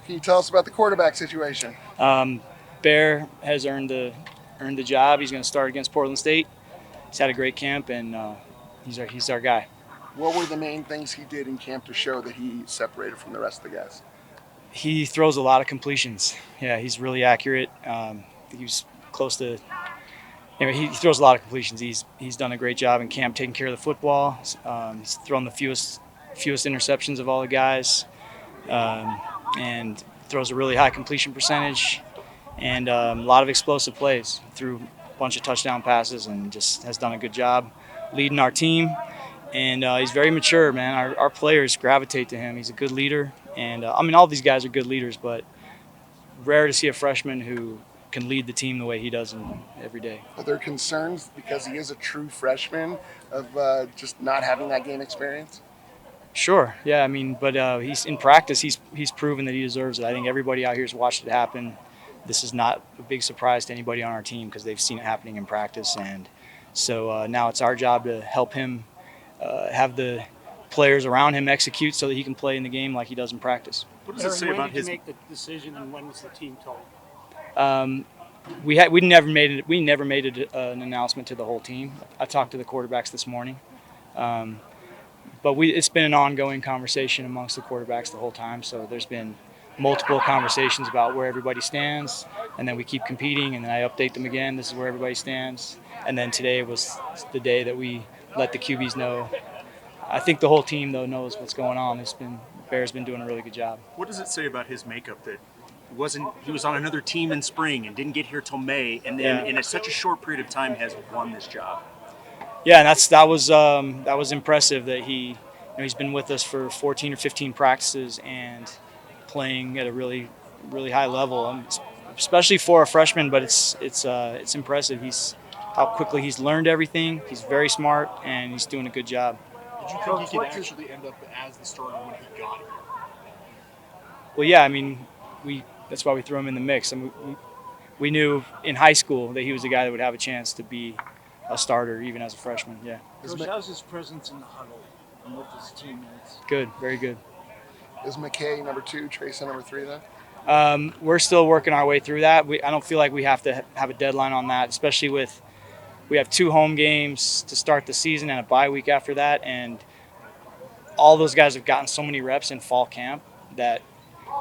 Can you tell us about the quarterback situation? Bear has earned the job. He's going to start against Portland State. He's had a great camp, and he's our guy. What were the main things he did in camp to show that he separated from the rest of the guys? He throws a lot of completions. Yeah, he's really accurate. He was close to. He throws a lot of completions. He's done a great job in camp taking care of the football. He's thrown the fewest interceptions of all the guys, and throws a really high completion percentage, and a lot of explosive plays. Threw a bunch of touchdown passes, and just has done a good job leading our team. And he's very mature, man. Our players gravitate to him. He's a good leader, and all these guys are good leaders, but rare to see a freshman who can lead the team the way he does every day. Are there concerns because he is a true freshman of just not having that game experience? Sure, yeah. But he's in practice. He's proven that he deserves it. I think everybody out here has watched it happen. This is not a big surprise to anybody on our team because they've seen it happening in practice, and so now it's our job to help him have the players around him execute so that he can play in the game like he does in practice. What does it say about his? When did you make the decision, and when was the team told? We never made an announcement to the whole team. I talked to the quarterbacks this morning, but it's been an ongoing conversation amongst the quarterbacks the whole time. So there's been multiple conversations about where everybody stands, and then we keep competing, and then I update them again. This is where everybody stands, and then today was the day that we let the QBs know. I think the whole team though knows what's going on. Bear's been doing a really good job. What does it say about his makeup that he was on another team in spring and didn't get here till May, and then in such a short period of time has won this job? Yeah, and that was impressive that he's been with us for 14 or 15 practices and playing at a really really high level, especially for a freshman. But it's impressive. How quickly he's learned everything. He's very smart and he's doing a good job. Did you think he could actually end up as the starter when he got here? Well, yeah, that's why we threw him in the mix. We knew in high school that he was the guy that would have a chance to be a starter even as a freshman. Yeah. Coach, how's his presence in the huddle and with his teammates? Good, very good. Is McKay number 2, Trayson number 3 then? We're still working our way through that. I don't feel like we have to have a deadline on that, especially with we have 2 home games to start the season and a bye week after that, and all those guys have gotten so many reps in fall camp that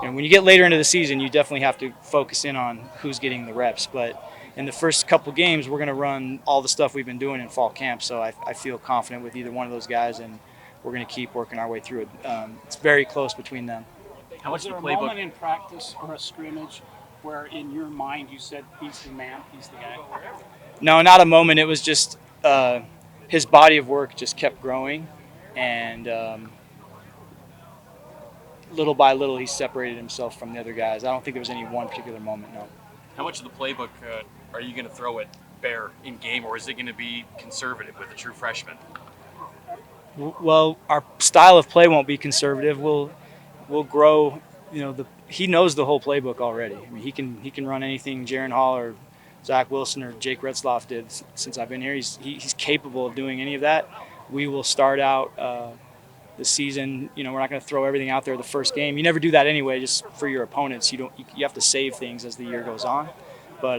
when you get later into the season, you definitely have to focus in on who's getting the reps. But in the first couple games, we're going to run all the stuff we've been doing in fall camp, so I feel confident with either one of those guys, and we're going to keep working our way through it. It's very close between them. How much was there the playbook? A moment in practice or a scrimmage where in your mind you said, he's the man, he's the guy? No, not a moment. It was just his body of work just kept growing, and little by little he separated himself from the other guys. I don't think there was any one particular moment, no. How much of the playbook are you going to throw at Bear in game, or is it going to be conservative with a true freshman? Well, our style of play won't be conservative. We'll grow. He knows the whole playbook already. He can run anything Jaron Hall or Zach Wilson or Jake Retzloff did since I've been here. He's capable of doing any of that. We will start out the season. We're not going to throw everything out there the first game. You never do that anyway, just for your opponents. You have to save things as the year goes on. But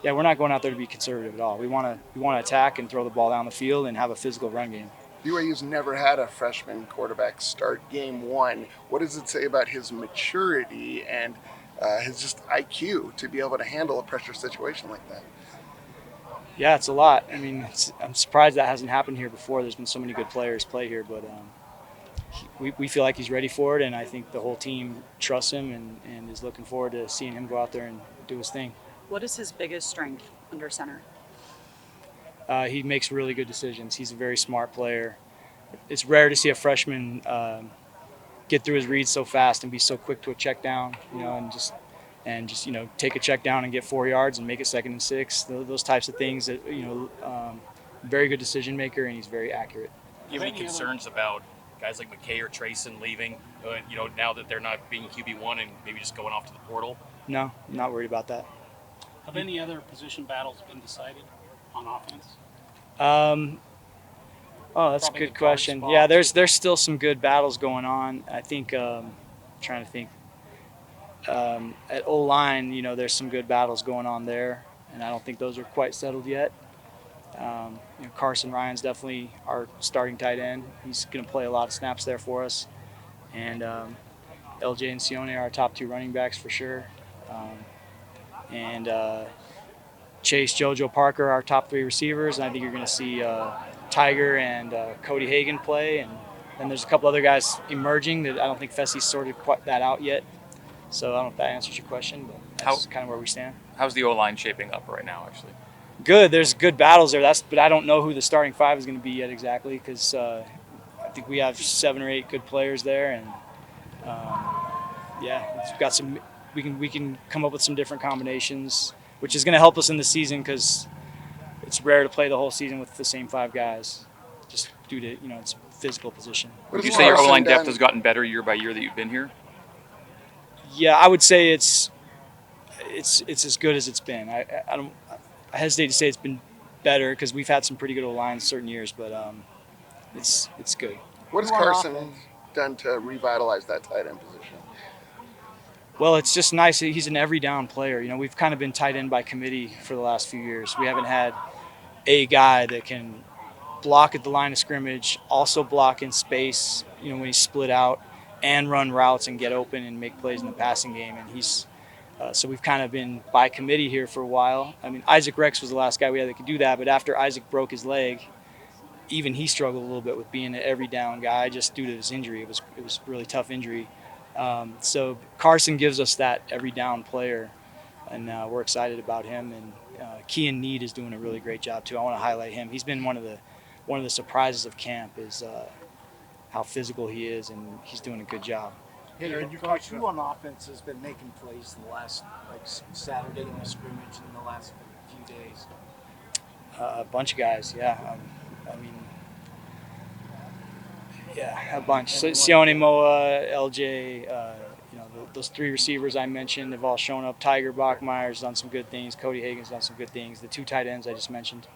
we're not going out there to be conservative at all. We want to attack and throw the ball down the field and have a physical run game. BYU's never had a freshman quarterback start game 1. What does it say about his maturity and his just IQ to be able to handle a pressure situation like that? Yeah, it's a lot. I'm surprised that hasn't happened here before. There's been so many good players play here, but we feel like he's ready for it, and I think the whole team trusts him and is looking forward to seeing him go out there and do his thing. What is his biggest strength under center? He makes really good decisions. He's a very smart player. It's rare to see a freshman get through his reads so fast and be so quick to a check down, and just take a check down and get 4 yards and make it 2nd and 6. Those types of things that very good decision maker, and he's very accurate. Do you have any concerns about guys like McKay or Trayson leaving? Now that they're not being QB1 and maybe just going off to the portal. No, I'm not worried about that. Have any other position battles been decided on offense? That's a good question. Yeah, there's still some good battles going on. I think trying to think. At O-line, there's some good battles going on there, and I don't think those are quite settled yet. Carson Ryan's definitely our starting tight end. He's going to play a lot of snaps there for us. And LJ and Sione are our top 2 running backs for sure. And Chase, JoJo Parker are our top 3 receivers. And I think you're going to see Tiger and Cody Hagan play. And then there's a couple other guys emerging that I don't think Fessie's sorted quite that out yet. So I don't know if that answers your question, but that's kind of where we stand. How's the O-line shaping up right now, actually? Good. There's good battles there. But I don't know who the starting 5 is going to be yet exactly, because I think we have 7 or 8 good players there, and we've got some. We can come up with some different combinations, which is going to help us in the season because it's rare to play the whole season with the same 5 guys, just due to it's a physical position. Would you say your O-line depth has gotten better year by year that you've been here? Yeah, I would say it's as good as it's been. I hesitate to say it's been better because we've had some pretty good O-lines certain years, but it's good. What has Carson done to revitalize that tight end position? Well, it's just nice. He's an every down player. We've kind of been tight end by committee for the last few years. We haven't had a guy that can block at the line of scrimmage, also block in space, when he's split out, and run routes and get open and make plays in the passing game. And he's so we've kind of been by committee here for a while. I mean, Isaac Rex was the last guy we had that could do that, but after Isaac broke his leg, even he struggled a little bit with being an every down guy just due to his injury. It was a really tough injury. So Carson gives us that every down player, and we're excited about him. And Kean Need is doing a really great job too. I want to highlight him. He's been one of the surprises of camp is how physical he is, and he's doing a good job. Aaron, Coach, who on offense has been making plays the last Saturday in the scrimmage and the last few days? A bunch of guys, yeah. A bunch. Sione Moa, LJ, those 3 receivers I mentioned have all shown up. Tiger Bachmeier's done some good things. Cody Hagan's done some good things. The 2 tight ends I just mentioned.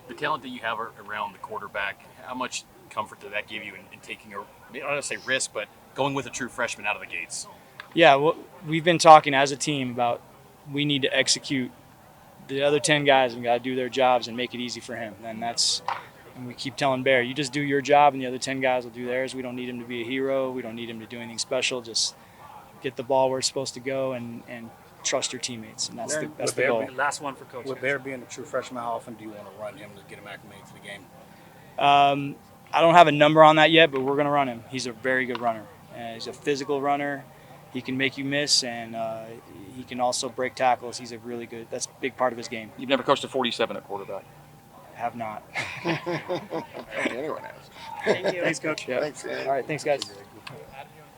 The talent that you have around the quarterback, how much comfort did that give you in taking I don't want to say risk, but going with a true freshman out of the gates? Yeah, well, we've been talking as a team about we need to execute. The other 10 guys have got to do their jobs and make it easy for him. And we keep telling Bear, you just do your job and the other 10 guys will do theirs. We don't need him to be a hero. We don't need him to do anything special. Just get the ball where it's supposed to go and trust your teammates. And that's the goal. Last one for Coach. With Bear being a true freshman, how often do you want to run him to get him acclimated to the game? I don't have a number on that yet, but we're going to run him. He's a very good runner. He's a physical runner. He can make you miss, and he can also break tackles. He's a really good – that's a big part of his game. You've never coached a 47 at quarterback? Have not. Anyone has. Thank you. Thanks, Coach. Yeah. Thanks, Aaron. All right, thanks, guys.